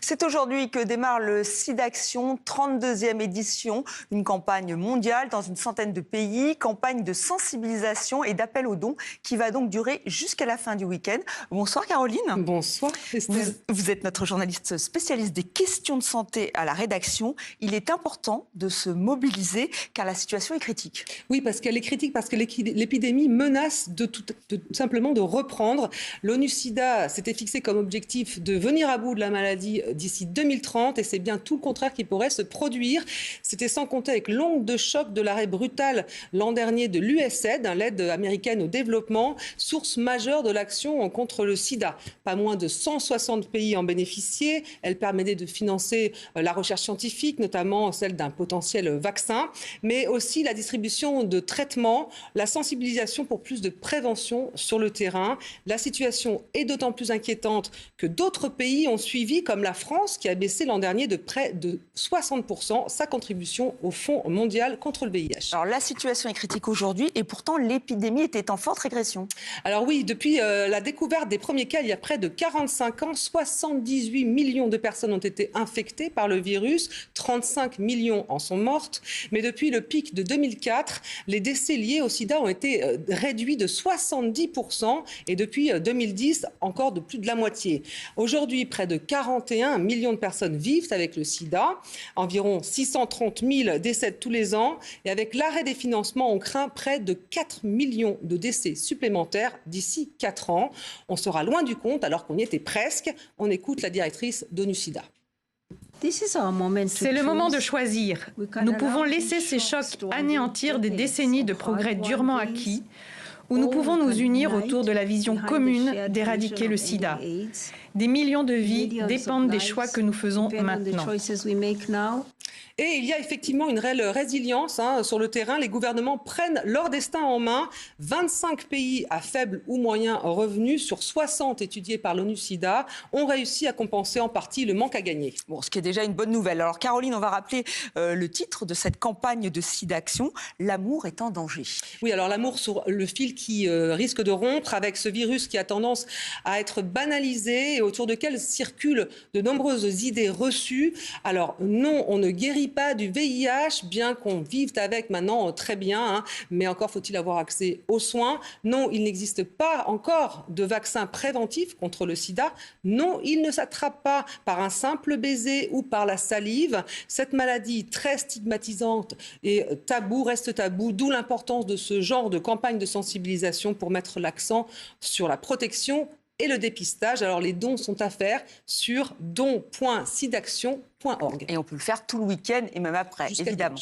C'est aujourd'hui que démarre le SIDAction, 32e édition, une campagne mondiale dans une centaine de pays, campagne de sensibilisation et d'appel aux dons qui va donc durer jusqu'à la fin du week-end. Bonsoir Caroline. Bonsoir Estelle. Vous êtes notre journaliste spécialiste des questions de santé à la rédaction. Il est important de se mobiliser car la situation est critique. Oui, parce qu'elle est critique, parce que l'épidémie menace de simplement de reprendre. L'ONU-SIDA s'était fixé comme objectif de venir à bout de la maladie d'ici 2030 et c'est bien tout le contraire qui pourrait se produire. C'était sans compter avec l'onde de choc de l'arrêt brutal l'an dernier de l'USAID, l'aide américaine au développement, source majeure de l'action contre le sida. Pas moins de 160 pays en bénéficiaient. Elle permettait de financer la recherche scientifique, notamment celle d'un potentiel vaccin, mais aussi la distribution de traitements, la sensibilisation pour plus de prévention sur le terrain. La situation est d'autant plus inquiétante que d'autres pays ont suivi, comme la France, qui a baissé l'an dernier de près de 60% sa contribution au Fonds mondial contre le VIH. Alors la situation est critique aujourd'hui et pourtant l'épidémie était en forte régression. Alors oui, depuis la découverte des premiers cas il y a près de 45 ans, 78 millions de personnes ont été infectées par le virus, 35 millions en sont mortes. Mais depuis le pic de 2004, les décès liés au sida ont été réduits de 70% et depuis 2010, encore de plus de la moitié. Aujourd'hui, près de 41 millions de personnes vivent avec le sida, environ 630 000 décèdent tous les ans et avec l'arrêt des financements, on craint près de 4 millions de décès supplémentaires d'ici 4 ans. On sera loin du compte alors qu'on y était presque. On écoute la directrice d'ONU-SIDA. C'est le moment de choisir. Nous pouvons laisser ces chocs anéantir des décennies de progrès durement acquis, ou nous pouvons nous unir autour de la vision commune d'éradiquer le sida. Des millions de vies dépendent des choix que nous faisons maintenant. Et il y a effectivement une réelle résilience sur le terrain. Les gouvernements prennent leur destin en main. 25 pays à faible ou moyen revenu sur 60 étudiés par l'ONU-SIDA ont réussi à compenser en partie le manque à gagner. Bon, ce qui est déjà une bonne nouvelle. Alors Caroline, on va rappeler le titre de cette campagne de SIDAction, l'amour est en danger. Oui, alors l'amour sur le fil qui risque de rompre avec ce virus qui a tendance à être banalisé et autour duquel circulent de nombreuses idées reçues. Alors non, on ne guérit pas du VIH, bien qu'on vive avec maintenant très bien, mais encore faut-il avoir accès aux soins. Non, il n'existe pas encore de vaccin préventif contre le sida. Non, il ne s'attrape pas par un simple baiser ou par la salive. Cette maladie très stigmatisante et tabou reste tabou, d'où l'importance de ce genre de campagne de sensibilisation pour mettre l'accent sur la protection et le dépistage. Alors les dons sont à faire sur don.sidaction.org. Et on peut le faire tout le week-end et même après, évidemment.